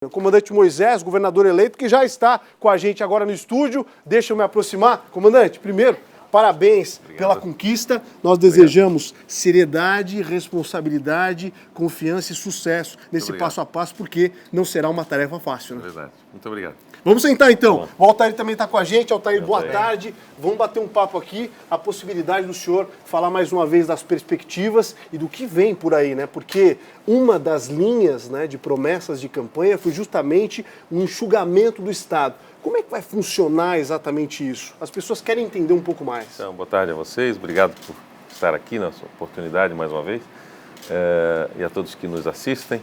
O comandante Moisés, governador eleito, que já está com a gente agora no estúdio. Deixa eu me aproximar. Comandante, primeiro, parabéns pela conquista. Nós desejamos seriedade, responsabilidade, confiança e sucesso nesse passo a passo, porque não será uma tarefa fácil, né? Verdade. Muito obrigado. Vamos sentar então. Bom. O Altair também está com a gente. Altair, boa tarde. Vamos bater um papo aqui. A possibilidade do senhor falar mais uma vez das perspectivas e do que vem por aí, né? Porque uma das linhas, né, de promessas de campanha foi justamente um enxugamento do Estado. Como é que vai funcionar exatamente isso? As pessoas querem entender um pouco mais. Então, boa tarde a vocês. Obrigado por estar aqui nessa oportunidade mais uma vez. E a todos que nos assistem.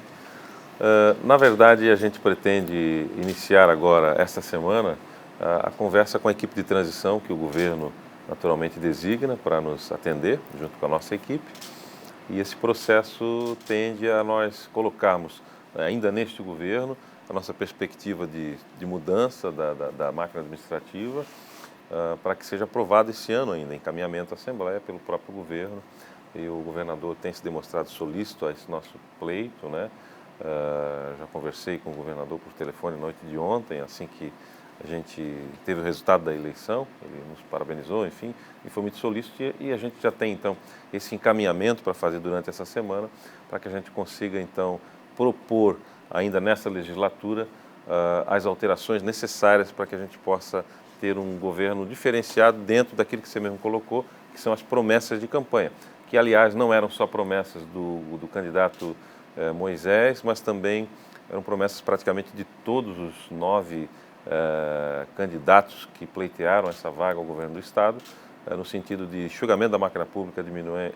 Na verdade, a gente pretende iniciar agora, esta semana, a conversa com a equipe de transição que o governo naturalmente designa para nos atender, junto com a nossa equipe. E esse processo tende a nós colocarmos, ainda neste governo, a nossa perspectiva de mudança da máquina administrativa para que seja aprovado esse ano ainda, encaminhamento à Assembleia pelo próprio governo. E o governador tem se demonstrado solícito a esse nosso pleito, né? Já conversei com o governador por telefone na noite de ontem, assim que a gente teve o resultado da eleição, ele nos parabenizou, enfim, e foi muito solícito e a gente já tem, então, esse encaminhamento para fazer durante essa semana, para que a gente consiga, então, propor, ainda nessa legislatura, as alterações necessárias para que a gente possa ter um governo diferenciado dentro daquilo que você mesmo colocou, que são as promessas de campanha, que, aliás, não eram só promessas do candidato Moisés, mas também eram promessas praticamente de todos os 9 candidatos que pleitearam essa vaga ao governo do Estado, no sentido de enxugamento da máquina pública, diminuir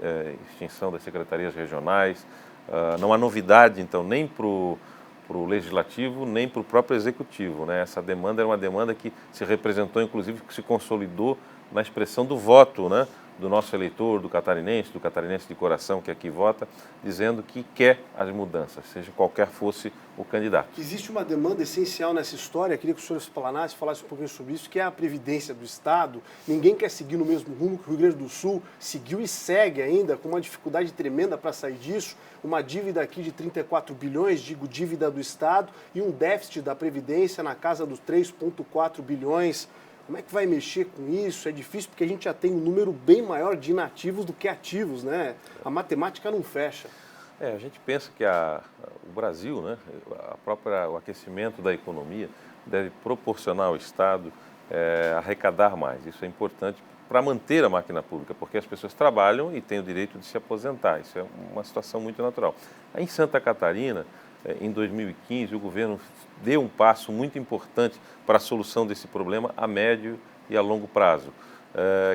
extinção das secretarias regionais. Não há novidade, então, nem para o Legislativo, nem para o próprio Executivo, né? Essa demanda era uma demanda que se representou, inclusive, que se consolidou na expressão do voto, né? Do nosso eleitor, do catarinense de coração que aqui vota, dizendo que quer as mudanças, seja qualquer fosse o candidato. Existe uma demanda essencial nessa história, queria que o senhor explanasse, falasse um pouquinho sobre isso, que é a Previdência do Estado. Ninguém quer seguir no mesmo rumo que o Rio Grande do Sul seguiu e segue ainda, com uma dificuldade tremenda para sair disso, uma dívida aqui de 34 bilhões, digo dívida do Estado, e um déficit da Previdência na casa dos 3,4 bilhões. Como é que vai mexer com isso? É difícil porque a gente já tem um número bem maior de inativos do que ativos, né? A matemática não fecha. A gente pensa que o Brasil, né, o aquecimento da economia deve proporcionar ao Estado arrecadar mais. Isso é importante para manter a máquina pública, porque as pessoas trabalham e têm o direito de se aposentar. Isso é uma situação muito natural. Em Santa Catarina, em 2015, o governo deu um passo muito importante para a solução desse problema a médio e a longo prazo,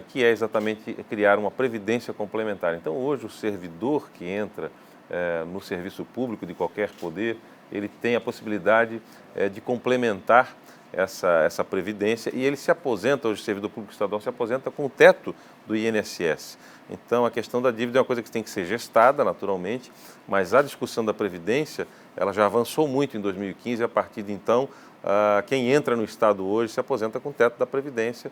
que é exatamente criar uma previdência complementar. Então, hoje, o servidor que entra no serviço público de qualquer poder, ele tem a possibilidade de complementar essa previdência e ele se aposenta, hoje o servidor público estadual se aposenta com o teto do INSS. Então, a questão da dívida é uma coisa que tem que ser gestada, naturalmente, mas a discussão da Previdência, ela já avançou muito em 2015, a partir de então, quem entra no Estado hoje se aposenta com o teto da Previdência,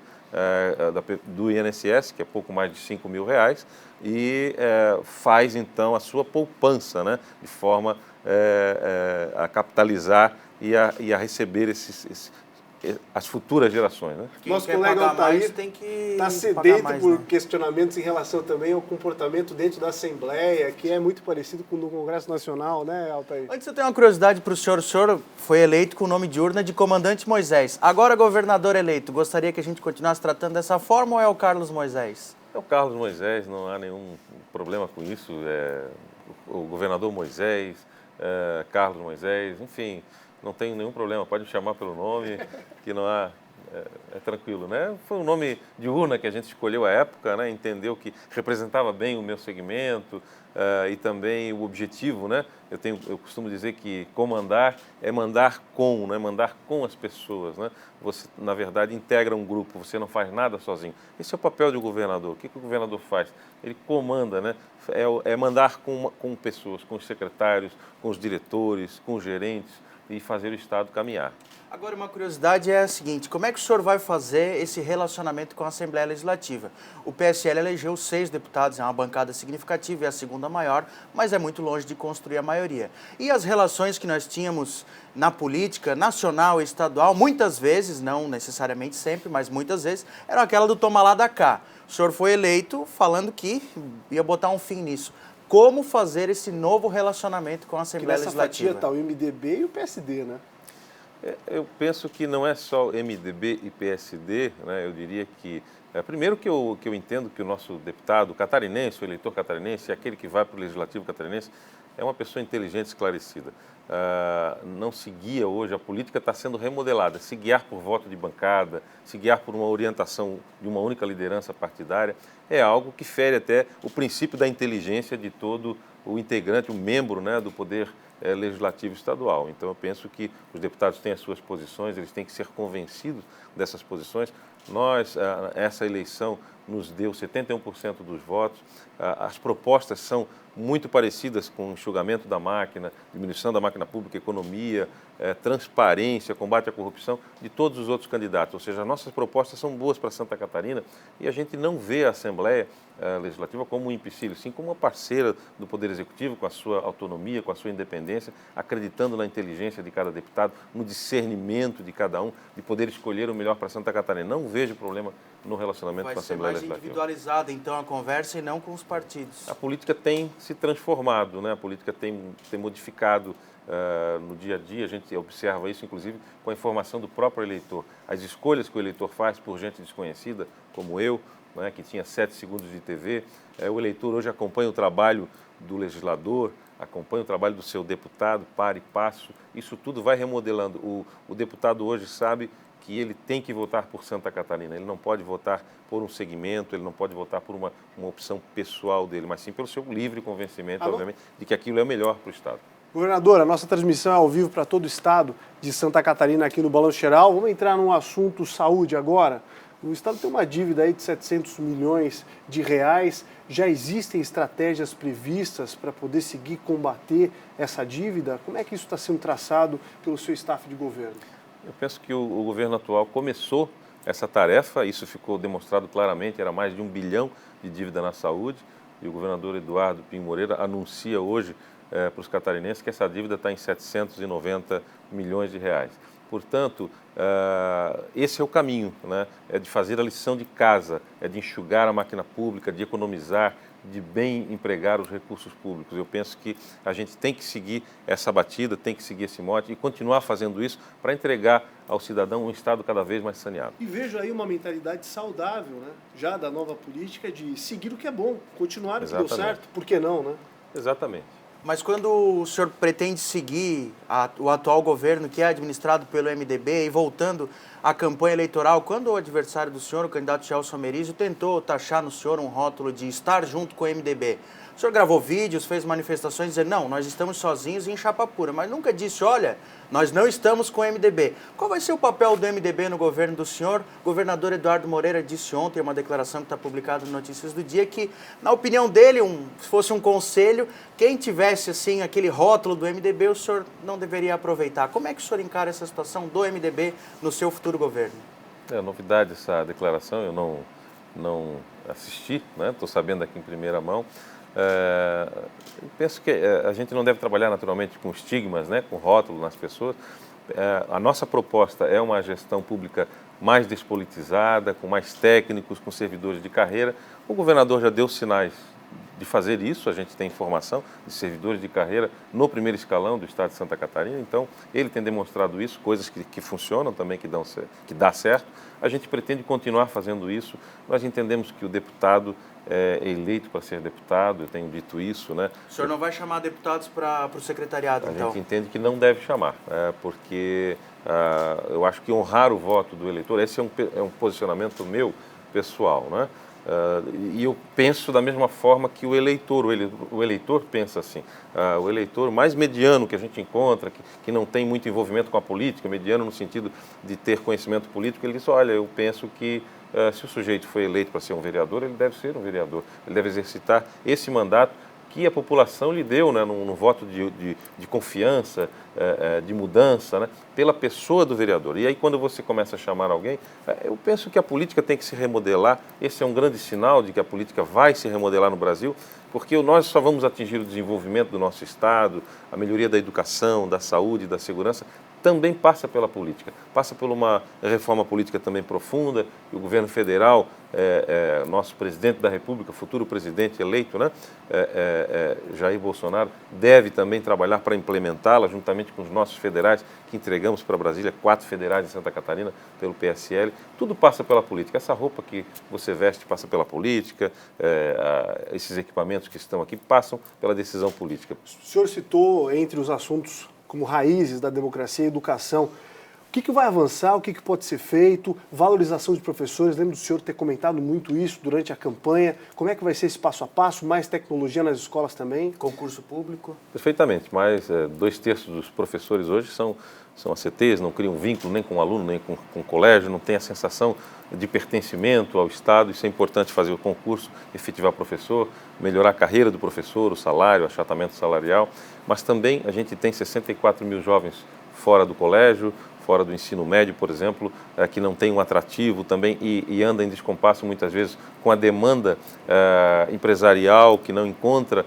do INSS, que é pouco mais de R$ 5.000, e faz, então, a sua poupança, né, de forma a capitalizar e a receber as futuras gerações, né? Nosso colega Altair está sedento por né? questionamentos em relação também ao comportamento dentro da Assembleia, que é muito parecido com o do Congresso Nacional, né, Altair? Antes eu tenho uma curiosidade para o senhor foi eleito com o nome de urna de Comandante Moisés. Agora, governador eleito, gostaria que a gente continuasse tratando dessa forma ou é o Carlos Moisés? É o Carlos Moisés, não há nenhum problema com isso. O governador Moisés, Carlos Moisés, enfim, não tem nenhum problema, pode me chamar pelo nome, que não há, é tranquilo, né? Foi um nome de urna que a gente escolheu à época, né? Entendeu que representava bem o meu segmento e também o objetivo, né? Eu costumo dizer que comandar é mandar com, né? Mandar com as pessoas, né? Você, na verdade, integra um grupo, você não faz nada sozinho. Esse é o papel do governador. O que o governador faz? Ele comanda, né? É mandar com pessoas, com os secretários, com os diretores, com os gerentes, e fazer o Estado caminhar. Agora, uma curiosidade é a seguinte, como é que o senhor vai fazer esse relacionamento com a Assembleia Legislativa? O PSL elegeu 6 deputados, é uma bancada significativa, é a segunda maior, mas é muito longe de construir a maioria. E as relações que nós tínhamos na política nacional e estadual, muitas vezes, não necessariamente sempre, mas muitas vezes, eram aquela do toma lá da cá. O senhor foi eleito falando que ia botar um fim nisso. Como fazer esse novo relacionamento com a Assembleia Legislativa? Nessa fatia está o MDB e o PSD, né? Eu penso que não é só MDB e PSD, né? Eu diria que, primeiro que eu entendo que o nosso deputado catarinense, o eleitor catarinense, aquele que vai para o Legislativo catarinense, é uma pessoa inteligente, esclarecida. Não se guia hoje, a política está sendo remodelada, se guiar por voto de bancada, se guiar por uma orientação de uma única liderança partidária, é algo que fere até o princípio da inteligência de todo o integrante, o membro, né, do Poder Legislativo Estadual. Então, eu penso que os deputados têm as suas posições, eles têm que ser convencidos dessas posições. Essa eleição nos deu 71% dos votos. As propostas são muito parecidas com o enxugamento da máquina, diminuição da máquina pública, economia, transparência, combate à corrupção de todos os outros candidatos. Ou seja, as nossas propostas são boas para Santa Catarina e a gente não vê a Assembleia Legislativa como um empecilho, sim como uma parceira do Poder Executivo, com a sua autonomia, com a sua independência, acreditando na inteligência de cada deputado, no discernimento de cada um, de poder escolher o melhor para Santa Catarina. Não vejo problema no relacionamento com a Assembleia Legislativa. Vai ser mais individualizada, então, a conversa e não com os partidos. A política tem se transformado, né? A política tem modificado no dia a dia, a gente observa isso, inclusive, com a informação do próprio eleitor. As escolhas que o eleitor faz por gente desconhecida, como eu, né, que tinha 7 segundos de TV, o eleitor hoje acompanha o trabalho do legislador, acompanha o trabalho do seu deputado, para e passo, isso tudo vai remodelando. O deputado hoje sabe que ele tem que votar por Santa Catarina, ele não pode votar por um segmento, ele não pode votar por uma opção pessoal dele, mas sim pelo seu livre convencimento, obviamente, de que aquilo é o melhor para o Estado. Governador, a nossa transmissão é ao vivo para todo o Estado de Santa Catarina aqui no Balanço Geral. Vamos entrar num assunto saúde agora. O Estado tem uma dívida aí de 700 milhões de reais. Já existem estratégias previstas para poder seguir combater essa dívida? Como é que isso está sendo traçado pelo seu staff de governo? Eu penso que o governo atual começou essa tarefa, isso ficou demonstrado claramente, era mais de 1 bilhão de dívida na saúde, e o governador Eduardo Pinho Moreira anuncia hoje para os catarinenses que essa dívida está em 790 milhões de reais. Portanto, esse é o caminho, né? É de fazer a lição de casa, é de enxugar a máquina pública, de economizar, de bem empregar os recursos públicos. Eu penso que a gente tem que seguir essa batida, tem que seguir esse mote e continuar fazendo isso para entregar ao cidadão um Estado cada vez mais saneado. E vejo aí uma mentalidade saudável, né? Já da nova política, de seguir o que é bom, continuar o que deu certo, por que não, né? Exatamente. Mas quando o senhor pretende seguir o atual governo, que é administrado pelo MDB, e voltando à campanha eleitoral, quando o adversário do senhor, o candidato Gelson Merizio, tentou taxar no senhor um rótulo de estar junto com o MDB, o senhor gravou vídeos, fez manifestações, dizendo, não, nós estamos sozinhos em chapa pura, mas nunca disse, olha, nós não estamos com o MDB. Qual vai ser o papel do MDB no governo do senhor? O governador Eduardo Moreira disse ontem, uma declaração que está publicada no Notícias do Dia, que, na opinião dele, se fosse um conselho, quem tivesse, assim, aquele rótulo do MDB, o senhor não deveria aproveitar. Como é que o senhor encara essa situação do MDB no seu futuro governo? É novidade essa declaração, eu não assisti, né? Estou sabendo aqui em primeira mão. Eu penso que a gente não deve trabalhar naturalmente com estigmas, né, com rótulos nas pessoas. A nossa proposta é uma gestão pública mais despolitizada, com mais técnicos, com servidores de carreira. O governador já deu sinais de fazer isso, a gente tem informação de servidores de carreira no primeiro escalão do Estado de Santa Catarina, então ele tem demonstrado isso, coisas que funcionam também, que dá certo. A gente pretende continuar fazendo isso, nós entendemos que o deputado é eleito para ser deputado, eu tenho dito isso, né? O senhor não vai chamar deputados para o secretariado, então? A gente entende que não deve chamar, porque eu acho que honrar o voto do eleitor, esse é um posicionamento meu pessoal, né? E eu penso da mesma forma que o eleitor pensa assim. O eleitor mais mediano que a gente encontra, que não tem muito envolvimento com a política, mediano no sentido de ter conhecimento político, ele diz, olha, eu penso que se o sujeito foi eleito para ser um vereador, ele deve ser um vereador, ele deve exercitar esse mandato que a população lhe deu, né, num voto de confiança, de mudança, né, pela pessoa do vereador. E aí quando você começa a chamar alguém, eu penso que a política tem que se remodelar. Esse é um grande sinal de que a política vai se remodelar no Brasil, porque nós só vamos atingir o desenvolvimento do nosso Estado, a melhoria da educação, da saúde, da segurança, também passa pela política, passa por uma reforma política também profunda, e o governo federal, nosso presidente da República, futuro presidente eleito, né, Jair Bolsonaro, deve também trabalhar para implementá-la, juntamente com os nossos federais, que entregamos para Brasília, 4 federais em Santa Catarina, pelo PSL. Tudo passa pela política. Essa roupa que você veste passa pela política, esses equipamentos que estão aqui passam pela decisão política. O senhor citou, entre os assuntos como raízes da democracia e educação, o que vai avançar, o que pode ser feito, valorização de professores, lembro do senhor ter comentado muito isso durante a campanha, como é que vai ser esse passo a passo, mais tecnologia nas escolas também? Concurso público? Perfeitamente, mas 2/3 dos professores hoje são ACTs, não criam vínculo nem com o aluno, nem com o colégio, não tem a sensação de pertencimento ao Estado. Isso é importante, fazer o concurso, efetivar professor, melhorar a carreira do professor, o salário, o achatamento salarial, mas também a gente tem 64 mil jovens fora do colégio, fora do ensino médio, por exemplo, que não tem um atrativo também e anda em descompasso muitas vezes com a demanda empresarial, que não encontra,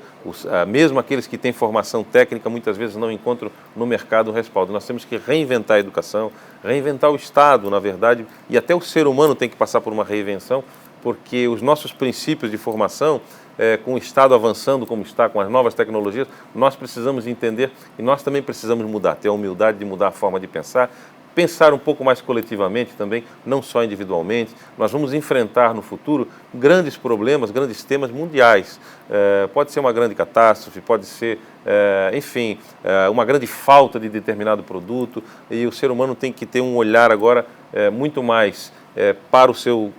mesmo aqueles que têm formação técnica, muitas vezes não encontram no mercado o respaldo. Nós temos que reinventar a educação, reinventar o Estado, na verdade, e até o ser humano tem que passar por uma reinvenção, porque os nossos princípios de formação, com o Estado avançando como está, com as novas tecnologias, nós precisamos entender e nós também precisamos mudar, ter a humildade de mudar a forma de pensar um pouco mais coletivamente também, não só individualmente. Nós vamos enfrentar no futuro grandes problemas, grandes temas mundiais. Pode ser uma grande catástrofe, pode ser, enfim, uma grande falta de determinado produto, e o ser humano tem que ter um olhar agora muito mais para o seu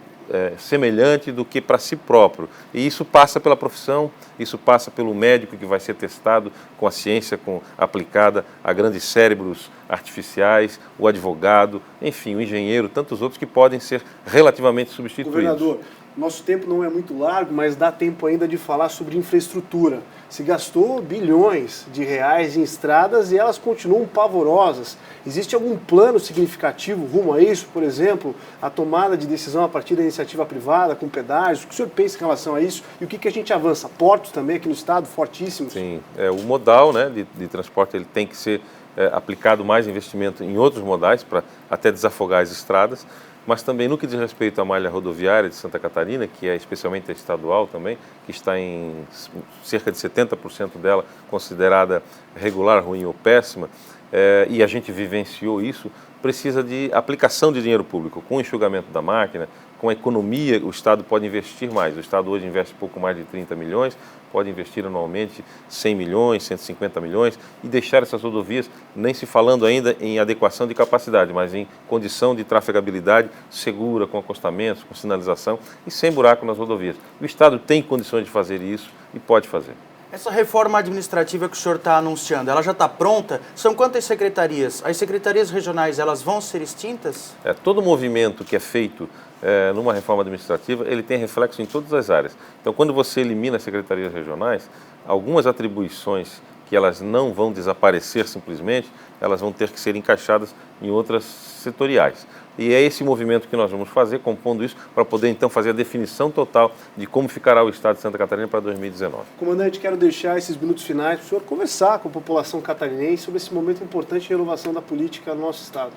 semelhante do que para si próprio. E isso passa pela profissão, isso passa pelo médico que vai ser testado com a ciência aplicada a grandes cérebros artificiais, o advogado, enfim, o engenheiro, tantos outros que podem ser relativamente substituídos. Governador, nosso tempo não é muito largo, mas dá tempo ainda de falar sobre infraestrutura. Se gastou bilhões de reais em estradas e elas continuam pavorosas. Existe algum plano significativo rumo a isso? Por exemplo, a tomada de decisão a partir da iniciativa privada, com pedágios? O que o senhor pensa em relação a isso? E o que a gente avança? Portos também aqui no estado, fortíssimos. Sim, o modal, né, de transporte, ele tem que ser aplicado mais investimento em outros modais para até desafogar as estradas, mas também no que diz respeito à malha rodoviária de Santa Catarina, que é especialmente a estadual também, que está em cerca de 70% dela considerada regular, ruim ou péssima, e a gente vivenciou isso, precisa de aplicação de dinheiro público, com o enxugamento da máquina, com a economia, o Estado pode investir mais. O Estado hoje investe pouco mais de 30 milhões, pode investir anualmente 100 milhões, 150 milhões e deixar essas rodovias, nem se falando ainda em adequação de capacidade, mas em condição de trafegabilidade segura, com acostamentos, com sinalização e sem buraco nas rodovias. O Estado tem condições de fazer isso e pode fazer. Essa reforma administrativa que o senhor está anunciando, ela já está pronta? São quantas secretarias? As secretarias regionais, elas vão ser extintas? Todo movimento que é feito numa reforma administrativa, ele tem reflexo em todas as áreas. Então, quando você elimina as secretarias regionais, algumas atribuições que elas não vão desaparecer simplesmente, elas vão ter que ser encaixadas em outras setoriais. E é esse movimento que nós vamos fazer, compondo isso, para poder então fazer a definição total de como ficará o Estado de Santa Catarina para 2019. Comandante, quero deixar esses minutos finais para o senhor conversar com a população catarinense sobre esse momento importante de renovação da política no nosso Estado.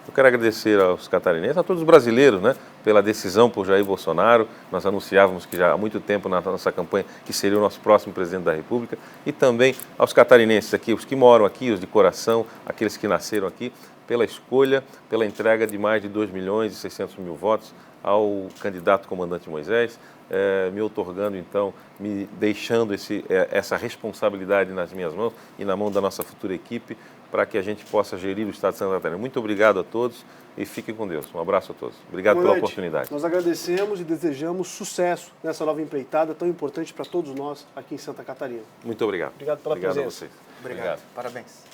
Eu quero agradecer aos catarinenses, a todos os brasileiros, né, pela decisão por Jair Bolsonaro. Nós anunciávamos que já há muito tempo na nossa campanha que seria o nosso próximo presidente da República. E também aos catarinenses aqui, os que moram aqui, os de coração, aqueles que nasceram aqui, pela escolha, pela entrega de mais de 2.600.000 votos ao candidato comandante Moisés, me outorgando então, me deixando essa responsabilidade nas minhas mãos e na mão da nossa futura equipe, para que a gente possa gerir o Estado de Santa Catarina. Muito obrigado a todos e fiquem com Deus. Um abraço a todos. Obrigado pela oportunidade. Nós agradecemos e desejamos sucesso nessa nova empreitada tão importante para todos nós aqui em Santa Catarina. Muito obrigado. Obrigado pela presença. A vocês. Obrigado. Parabéns.